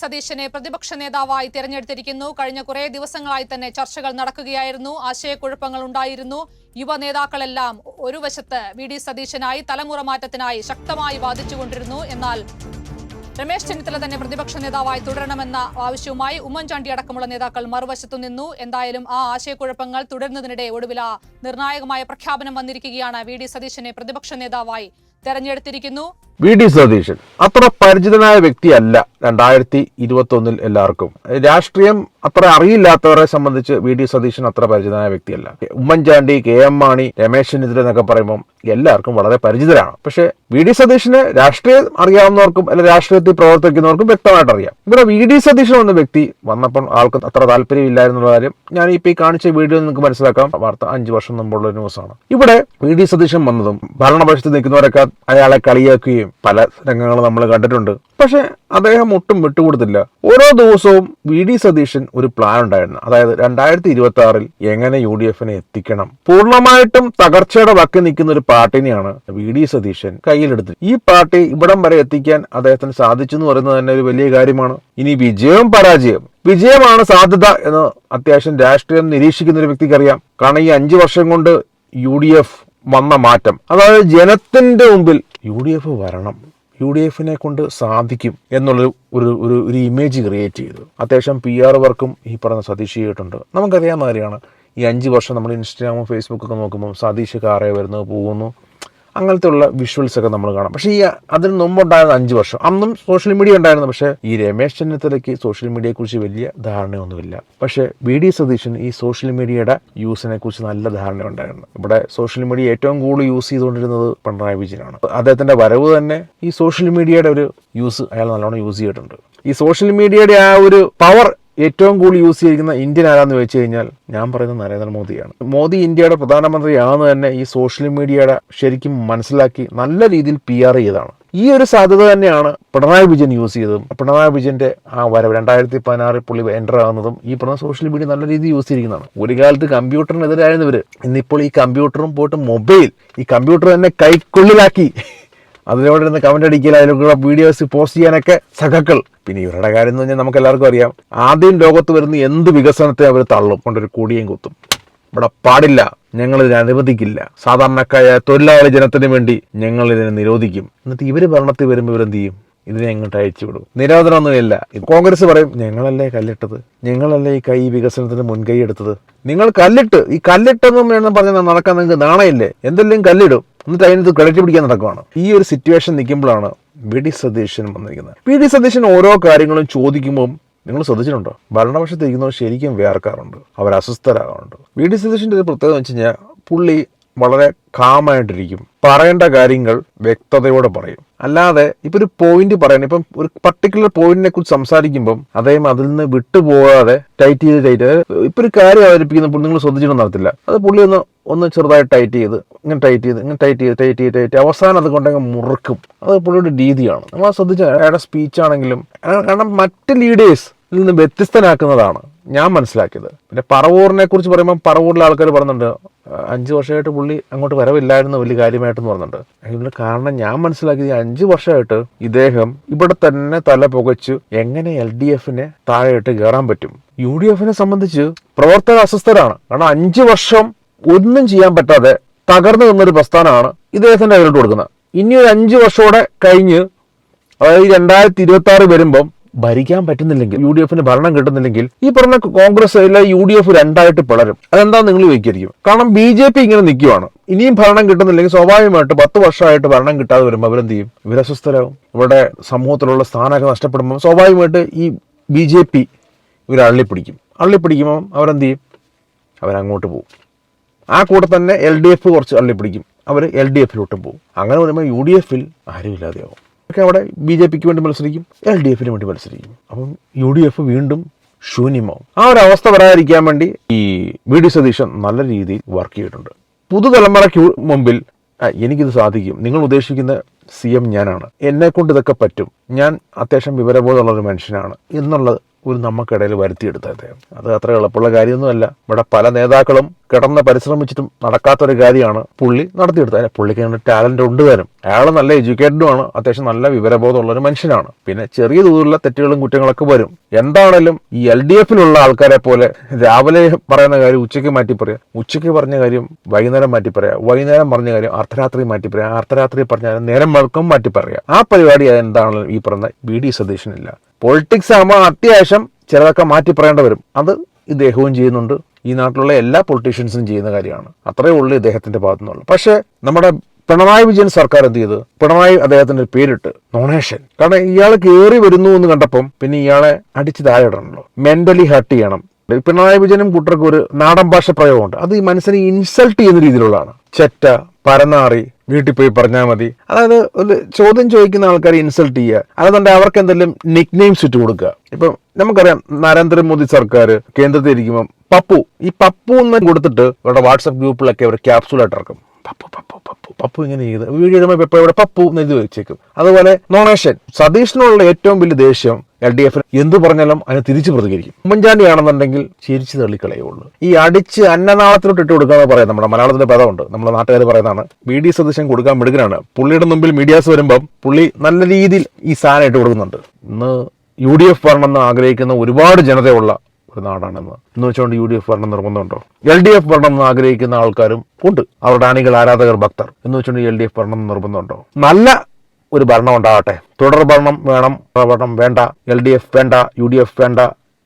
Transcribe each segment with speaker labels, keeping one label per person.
Speaker 1: സതീശനെ പ്രതിപക്ഷ നേതാവായി തിരഞ്ഞെടുത്തിരിക്കുന്നു. കഴിഞ്ഞ കുറേ ദിവസങ്ങളായി തന്നെ ചർച്ചകൾ നടക്കുകയായിരുന്നു. ആശയക്കുഴപ്പങ്ങൾ ഉണ്ടായിരുന്നു. യുവ നേതാക്കളെല്ലാം ഒരു വശത്ത് വി.ഡി. സതീശനായി തലമുറ മാറ്റത്തിനായി ശക്തമായി വാദിച്ചുകൊണ്ടിരുന്നു. എന്നാൽ രമേശ് ചെന്നിത്തല തന്നെ പ്രതിപക്ഷ നേതാവായി തുടരണമെന്ന ആവശ്യവുമായി ഉമ്മൻചാണ്ടി അടക്കമുള്ള നേതാക്കൾ മറുവശത്തു നിന്നു. എന്തായാലും ആ ആശയക്കുഴപ്പങ്ങൾ തുടരുന്നതിനിടെ ഒടുവിൽ നിർണായകമായ പ്രഖ്യാപനം വന്നിരിക്കുകയാണ്. വി.ഡി. സതീശനെ പ്രതിപക്ഷ നേതാവായി തെരഞ്ഞെടുത്തിരിക്കുന്നു.
Speaker 2: വി.ഡി. സതീശൻ അത്ര പരിചിതനായ വ്യക്തിയല്ല 2021 എല്ലാവർക്കും. രാഷ്ട്രീയം അത്ര അറിയില്ലാത്തവരെ സംബന്ധിച്ച് വി.ഡി. സതീശൻ അത്ര പരിചിതനായ വ്യക്തിയല്ല. ഉമ്മൻചാണ്ടി, കെ.എം. മാണി, രമേശ് ചെന്നിത്തല എന്നൊക്കെ പറയുമ്പോൾ എല്ലാവർക്കും വളരെ പരിചിതരാണ്. പക്ഷേ വി.ഡി. സതീശന് രാഷ്ട്രീയം അറിയാവുന്നവർക്കും അല്ലെങ്കിൽ രാഷ്ട്രീയത്തിൽ പ്രവർത്തിക്കുന്നവർക്കും വ്യക്തമായിട്ട് അറിയാം. ഇവിടെ വി.ഡി. സതീശൻ എന്ന വ്യക്തി വന്നപ്പോൾ ആൾക്ക് അത്ര താല്പര്യമില്ലായിരുന്നുള്ള കാര്യം ഞാൻ ഇപ്പോൾ ഈ കാണിച്ച വീഡിയോയിൽ നിങ്ങൾക്ക് മനസ്സിലാക്കാം. വാർത്ത 5 വർഷം മുമ്പുള്ള ന്യൂസാണ്. ഇവിടെ വി.ഡി. സതീശൻ വന്നതും ഭരണപക്ഷത്ത് നിൽക്കുന്നവരൊക്കെ അയാളെ കളിയാക്കുകയും പല രംഗങ്ങൾ നമ്മൾ കണ്ടിട്ടുണ്ട്. പക്ഷെ അദ്ദേഹം ഒട്ടും വിട്ടുകൊടുത്തില്ല. ഓരോ ദിവസവും വി.ഡി. സതീശൻ ഒരു പ്ലാൻ ഉണ്ടായിരുന്നു. അതായത് 2026 എങ്ങനെ UDF-നെ എത്തിക്കണം. പൂർണ്ണമായിട്ടും തകർച്ചയുടെ വക്കി നിൽക്കുന്ന ഒരു പാർട്ടിനെയാണ് വി.ഡി. സതീശൻ കയ്യിലെടുത്തത്. ഈ പാർട്ടി ഇവിടം വരെ എത്തിക്കാൻ അദ്ദേഹത്തിന് സാധിച്ചു എന്ന് പറയുന്നത് തന്നെ ഒരു വലിയ കാര്യമാണ്. ഇനി വിജയവും പരാജയവും. വിജയമാണ് സാധ്യത എന്ന് അത്യാവശ്യം രാഷ്ട്രീയം നിരീക്ഷിക്കുന്ന ഒരു വ്യക്തിക്കറിയാം. കാരണം ഈ 5 വർഷം കൊണ്ട് UDF വന്ന മാറ്റം, അതായത് ജനത്തിന്റെ മുമ്പിൽ UDF വരണം, UDF-നെ കൊണ്ട് സാധിക്കും എന്നുള്ളൊരു ഒരു ഇമേജ് ക്രിയേറ്റ് ചെയ്തു. അത്യാവശ്യം PR വർക്കും ഈ പറഞ്ഞ സതീഷ് ചെയ്തിട്ടുണ്ട്. നമുക്കറിയാവുന്ന കാര്യമാണ്. ഈ 5 വർഷം നമ്മൾ ഇൻസ്റ്റാഗ്രാമും ഫേസ്ബുക്കൊക്കെ നോക്കുമ്പോൾ സതീഷ് കാറേ വരുന്നു പോകുന്നു, അങ്ങനത്തെ ഉള്ള വിഷ്വൽസ് ഒക്കെ നമ്മൾ കാണാം. പക്ഷേ ഈ അതിന് മുമ്പുണ്ടായിരുന്ന 5 വർഷം അന്നും സോഷ്യൽ മീഡിയ ഉണ്ടായിരുന്നു. പക്ഷേ ഈ രമേശ് ചെന്നിത്തലയ്ക്ക് സോഷ്യൽ മീഡിയയെക്കുറിച്ച് വലിയ ധാരണയൊന്നുമില്ല. പക്ഷേ വി.ഡി. സതീശൻ ഈ സോഷ്യൽ മീഡിയയുടെ യൂസിനെ കുറിച്ച് നല്ല ധാരണ ഉണ്ടായിരുന്നു. ഇവിടെ സോഷ്യൽ മീഡിയ ഏറ്റവും കൂടുതൽ യൂസ് ചെയ്തുകൊണ്ടിരുന്നത് പിണറായി വിജയനാണ്. അദ്ദേഹത്തിന്റെ വരവ് തന്നെ ഈ സോഷ്യൽ മീഡിയയുടെ ഒരു യൂസ് അയാൾ നല്ലോണം യൂസ് ചെയ്തിട്ടുണ്ട്. ഈ സോഷ്യൽ മീഡിയയുടെ ആ ഒരു പവർ ഏറ്റവും കൂടുതൽ യൂസ് ചെയ്തിരിക്കുന്ന ഇന്ത്യൻ ആരാന്ന് വെച്ച് കഴിഞ്ഞാൽ ഞാൻ പറയുന്നത് നരേന്ദ്രമോദിയാണ്. മോദി ഇന്ത്യയുടെ പ്രധാനമന്ത്രിയാണെന്ന് തന്നെ ഈ സോഷ്യൽ മീഡിയയുടെ ശരിക്കും മനസ്സിലാക്കി നല്ല രീതിയിൽ PR ചെയ്തതാണ്. ഈ ഒരു സാധ്യത തന്നെയാണ് പിണറായി വിജയൻ യൂസ് ചെയ്തതും. പിണറായി വിജയന്റെ ആ വരവ് 2016 പുള്ളി എൻ്റർ ആകുന്നതും ഈ പറഞ്ഞ സോഷ്യൽ മീഡിയ നല്ല രീതിയിൽ യൂസ് ചെയ്തിരിക്കുന്നതാണ്. ഒരു കാലത്ത് കമ്പ്യൂട്ടറിനെതിരായിരുന്നവർ ഇന്നിപ്പോൾ ഈ കമ്പ്യൂട്ടറും പോയിട്ട് മൊബൈൽ, ഈ കമ്പ്യൂട്ടർ തന്നെ കൈക്കുള്ളിലാക്കി അതിലൂടെ ഇരുന്ന് കമന്റ് അടിക്കില്ല, അതിലൂടെ വീഡിയോസ് പോസ്റ്റ് ചെയ്യാനൊക്കെ സഖക്കൾ. പിന്നെ ഇവരുടെ കാര്യം എന്ന് പറഞ്ഞാൽ നമുക്ക് എല്ലാവർക്കും അറിയാം. ആദ്യം ലോകത്ത് വരുന്ന എന്ത് വികസനത്തെ അവർ തള്ളും, കൊണ്ടൊരു കൊടിയും കുത്തും. ഇവിടെ പാടില്ല, ഞങ്ങൾ ഇതിനെ അനുവദിക്കില്ല, സാധാരണക്കായ തൊഴിലാളി ജനത്തിന് വേണ്ടി ഞങ്ങൾ ഇതിനെ നിരോധിക്കും. എന്നിട്ട് ഇവര് ഭരണത്തിൽ വരുമ്പോൾ ഇവരെന്ത് ചെയ്യും? ഇതിനെ അങ്ങോട്ട് അയച്ചു വിടും. നിരോധനമൊന്നുമില്ല. കോൺഗ്രസ് പറയും ഞങ്ങളല്ലേ കല്ലിട്ടത്, ഞങ്ങളല്ലേ ഈ വികസനത്തിന് മുൻകൈ എടുത്തത്. നിങ്ങൾ കല്ലിട്ട്, ഈ കല്ലിട്ടെന്നും വേണം പറഞ്ഞാൽ നടക്കാൻ നിങ്ങൾക്ക് നാണയില്ലേ? എന്തെല്ലാം കല്ലിടും, എന്നിട്ട് അതിനകത്ത് ക്രെഡിറ്റ് പിടിക്കാൻ നടക്കുവാണ്. ഈ ഒരു സിറ്റുവേഷൻ നിൽക്കുമ്പോഴാണ് വി.ഡി. സതീശൻ വന്നിരിക്കുന്നത്. വി.ഡി. സതീശൻ ഓരോ കാര്യങ്ങളും ചോദിക്കുമ്പോൾ നിങ്ങൾ ശ്രദ്ധിച്ചിട്ടുണ്ടോ? ഭരണപക്ഷത്ത് ഇരിക്കുന്നവർ ശരിക്കും വേർക്കാറുണ്ട്, അവർ അസ്വസ്ഥരാകാറുണ്ട്. വി.ഡി. സതീശന്റെ ഒരു പ്രത്യേകത എന്ന് വെച്ച് കഴിഞ്ഞാൽ പുള്ളി വളരെ കാമായിട്ടിരിക്കും. പറയേണ്ട കാര്യങ്ങൾ വ്യക്തതയോടെ പറയും. അല്ലാതെ ഇപ്പൊ ഒരു പോയിന്റ് പറയാൻ, ഇപ്പം ഒരു പർട്ടിക്കുലർ പോയിന്റിനെ കുറിച്ച് സംസാരിക്കുമ്പം അദ്ദേഹം അതിൽ നിന്ന് വിട്ടുപോകാതെ ടൈറ്റ് ചെയ്ത് ഇപ്പൊ ഒരു കാര്യം അവതരിപ്പിക്കുന്നപ്പോൾ നിങ്ങൾ ശ്രദ്ധിച്ചിട്ടൊന്നും നടത്തില്ല. അത് പുള്ളി ഒന്ന് ചെറുതായിട്ട് ടൈറ്റ് ചെയ്ത് ഇങ്ങനെ ടൈറ്റ് ചെയ്ത് അവസാനം അത് കൊണ്ടങ്ങ് മുറുക്കും. അത് പുള്ളിയുടെ രീതിയാണ്. നമ്മൾ ശ്രദ്ധിച്ച അയാളുടെ സ്പീച്ച് ആണെങ്കിലും, കാരണം മറ്റ് ലീഡേഴ്സ് ഇതിൽ നിന്ന് വ്യത്യസ്തനാക്കുന്നതാണ് ഞാൻ മനസ്സിലാക്കിയത്. പിന്നെ പറവൂറിനെ കുറിച്ച് പറയുമ്പോൾ പറവൂരിലെ ആൾക്കാർ പറയുന്നുണ്ട് 5 വർഷമായിട്ട് പുള്ളി അങ്ങോട്ട് വരവില്ലായിരുന്നു വലിയ കാര്യമായിട്ടെന്ന് പറയുന്നുണ്ട്. അതിനുള്ള കാരണം ഞാൻ മനസ്സിലാക്കിയത് 5 വർഷമായിട്ട് ഇദ്ദേഹം ഇവിടെ തന്നെ തല പുകച്ച് എങ്ങനെ LDF-നെ താഴെയിട്ട് കയറാൻ പറ്റും. UDF-നെ സംബന്ധിച്ച് പ്രവർത്തകർ അസ്വസ്ഥരാണ്. കാരണം 5 വർഷം ഒന്നും ചെയ്യാൻ പറ്റാതെ തകർന്നു നിന്നൊരു പ്രസ്ഥാനമാണ് ഇദ്ദേഹത്തിന്റെ കയ്യിലോട്ട് കൊടുക്കുന്നത്. ഇനി ഒരു 5 വർഷത്തോടെ കഴിഞ്ഞ്, അതായത് 2026 വരുമ്പം ഭരിക്കാൻ പറ്റുന്നില്ലെങ്കിൽ, UDF-ന് ഭരണം കിട്ടുന്നില്ലെങ്കിൽ ഈ പറഞ്ഞ കോൺഗ്രസ് അല്ല UDF രണ്ടായിട്ട് പിളരും. അതെന്താ നിങ്ങൾ ചോദിക്കായിരിക്കും. കാരണം BJP ഇങ്ങനെ നിൽക്കുവാണ്. ഇനിയും ഭരണം കിട്ടുന്നില്ലെങ്കിൽ സ്വാഭാവികമായിട്ട് 10 വർഷമായിട്ട് ഭരണം കിട്ടാതെ വരുമ്പോൾ അവരെന്ത് ചെയ്യും? ഇവരസ്വസ്ഥരാകും. ഇവിടെ സമൂഹത്തിലുള്ള സ്ഥാനമൊക്കെ നഷ്ടപ്പെടുമ്പോൾ സ്വാഭാവികമായിട്ട് ഈ BJP ഇവർ അള്ളിപ്പിടിക്കുമ്പോൾ അവരെന്ത് ചെയ്യും? അവരങ്ങോട്ട് പോകും. ആ കൂടെ തന്നെ LDF കുറച്ച് അള്ളിപ്പിടിക്കും, അവർ LDF-ലോട്ടും പോകും. അങ്ങനെ വരുമ്പോൾ UDF-ൽ ആരുമില്ലാതെയാവും. ഒക്കെ അവിടെ BJP-ക്ക് വേണ്ടി മത്സരിക്കും, LDF-ന് വേണ്ടി മത്സരിക്കും. അപ്പം UDF വീണ്ടും ശൂന്യമാവും. ആ ഒരു അവസ്ഥ വരാതിരിക്കാൻ വേണ്ടി ഈ വി.ഡി. സതീശൻ നല്ല രീതിയിൽ വർക്ക് ചെയ്തിട്ടുണ്ട്. പുതുതലമുറയ്ക്ക് മുമ്പിൽ എനിക്കിത് സാധിക്കും, നിങ്ങൾ ഉദ്ദേശിക്കുന്ന CM ഞാനാണ്, എന്നെ കൊണ്ട് ഇതൊക്കെ പറ്റും, ഞാൻ അത്യാവശ്യം വിവരബോധമുള്ളൊരു മനുഷ്യനാണ് എന്നുള്ളത് ഒരു നമുക്കിടയിൽ വരുത്തിയെടുത്ത അദ്ദേഹം. അത് അത്ര എളുപ്പമുള്ള കാര്യമൊന്നുമല്ല. ഇവിടെ പല നേതാക്കളും കിടന്ന് പരിശ്രമിച്ചിട്ടും നടക്കാത്തൊരു കാര്യമാണ് പുള്ളി നടത്തിയെടുത്തത്. പുള്ളിക്ക് അങ്ങനെ ടാലന്റ് ഉണ്ട് താനും. അയാൾ നല്ല എഡ്യൂക്കേറ്റഡുമാണ്, അത്യാവശ്യം നല്ല വിവരബോധമുള്ള ഒരു മനുഷ്യനാണ്. പിന്നെ ചെറിയ തോതിലുള്ള തെറ്റുകളും കുറ്റങ്ങളൊക്കെ വരും. എന്താണേലും ഈ LDF-ലുള്ള ആൾക്കാരെ പോലെ രാവിലെ പറയുന്ന കാര്യം ഉച്ചയ്ക്ക് മാറ്റി പറയാം, ഉച്ചയ്ക്ക് പറഞ്ഞ കാര്യം വൈകുന്നേരം മാറ്റി പറയാം, വൈകുന്നേരം പറഞ്ഞ കാര്യം അർദ്ധരാത്രി മാറ്റി പറയാം, അർദ്ധരാത്രി പറഞ്ഞ നേരം വെളുക്കും മാറ്റി പറയാം. ആ പരിപാടി എന്താണെങ്കിലും ഈ പറഞ്ഞ VD സതീശനില്ല. പൊളിറ്റിക്സ് ആകുമ്പോൾ അത്യാവശ്യം ചിലതൊക്കെ മാറ്റി പറയേണ്ടി വരും. അത് ഇദ്ദേഹവും ചെയ്യുന്നുണ്ട്. ഈ നാട്ടിലുള്ള എല്ലാ പൊളിറ്റീഷ്യൻസും ചെയ്യുന്ന കാര്യമാണ്. അത്രയേ ഉള്ളൂ ഇദ്ദേഹത്തിന്റെ ഭാഗത്തു നിന്നുള്ളൂ. പക്ഷേ നമ്മുടെ പിണറായി വിജയൻ സർക്കാർ എന്ത് ചെയ്ത്, പിണറായി അദ്ദേഹത്തിന്റെ പേരിട്ട് നോണേഷൻ. കാരണം ഇയാൾ കയറി വരുന്നു എന്ന് കണ്ടപ്പം പിന്നെ ഇയാളെ അടിച്ച് താഴെ ഇടണല്ലോ, മെന്റലി ഹർട്ട് ചെയ്യണം. പിണറായി വിജയനും കൂട്ടർക്ക് ഒരു നാടൻ ഭാഷ പ്രയോഗമുണ്ട്. അത് ഈ മനസ്സിനെ ഇൻസൾട്ട് ചെയ്യുന്ന രീതിയിലുള്ളതാണ്. ചെറ്റ, പരനാറി, വീട്ടിൽ പോയി പറഞ്ഞാൽ മതി. അതായത് ഒരു ചോദ്യം ചോദിക്കുന്ന ആൾക്കാരെ ഇൻസൾട്ട് ചെയ്യുക. അതുകൊണ്ട് അവർക്ക് എന്തെങ്കിലും നിക് നെയിംസ് ഇട്ട് കൊടുക്കുക. ഇപ്പം നമുക്കറിയാം നരേന്ദ്രമോദി സർക്കാർ കേന്ദ്രത്തിൽ ഇരിക്കുമ്പം പപ്പു, ഈ പപ്പു എന്ന് കൊടുത്തിട്ട് അവരുടെ വാട്സപ്പ് ഗ്രൂപ്പിലൊക്കെ അവർ ക്യാപ്സൂലായിട്ട് ഇറക്കും. പപ്പു പപ്പു പപ്പു പപ്പു ഇങ്ങനെ ചെയ്ത് വീഡിയോ ഇടുമ്പോൾ ഇപ്പോൾ ഇവിടെ പപ്പു എന്ന് എഴുതി വെച്ചേക്കും. അതുപോലെ നോണേഷൻ. സതീഷിനുള്ള ഏറ്റവും വലിയ ദേഷ്യം LDF എന്ത് പറഞ്ഞാലും അതിന് തിരിച്ചു പ്രതികരിക്കും. ഉമ്മൻചാണ്ടി ആണെന്നുണ്ടെങ്കിൽ ചിരിച്ചു തള്ളിക്കളയുള്ളൂ. ഈ അടിച്ച് അന്നനാളത്തിലോട്ട് ഇട്ട് കൊടുക്കാന്ന് പറയാം. നമ്മുടെ മലയാളത്തിന്റെ പദമുണ്ട്, നമ്മുടെ നാട്ടുകാർ പറയുന്നതാണ്. VD സതീശൻ കൊടുക്കാൻ മിടുക്കനാണ്. പുള്ളിയുടെ മുമ്പിൽ മീഡിയാസ് വരുമ്പം പുള്ളി നല്ല രീതിയിൽ ഈ സാധനം ഇട്ട് കൊടുക്കുന്നുണ്ട്. ഇന്ന് UDF വരണമെന്ന് ആഗ്രഹിക്കുന്ന ഒരുപാട് ജനതയുള്ള ഒരു നാടാണെന്ന് എന്ന് വെച്ചുകൊണ്ട് UDF ഭരണം നിർബന്ധമുണ്ടോ? LDF ഭരണം എന്ന് ആഗ്രഹിക്കുന്ന ആൾക്കാരും ഉണ്ട്. അവരുടെ അണികൾ, ആരാധകർ, ഭക്തർ എന്ന് വെച്ചുകൊണ്ട് LDF ഭരണം നിർബന്ധമുണ്ടോ? നല്ല ഒരു ഭരണം ഉണ്ടാകട്ടെ. തുടർ ഭരണം വേണം, ഭരണം വേണ്ട, LDF വേണ്ട, UDF വേണ്ട,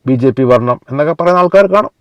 Speaker 2: BJP ഭരണം എന്നൊക്കെ പറയുന്ന ആൾക്കാർ കാണും.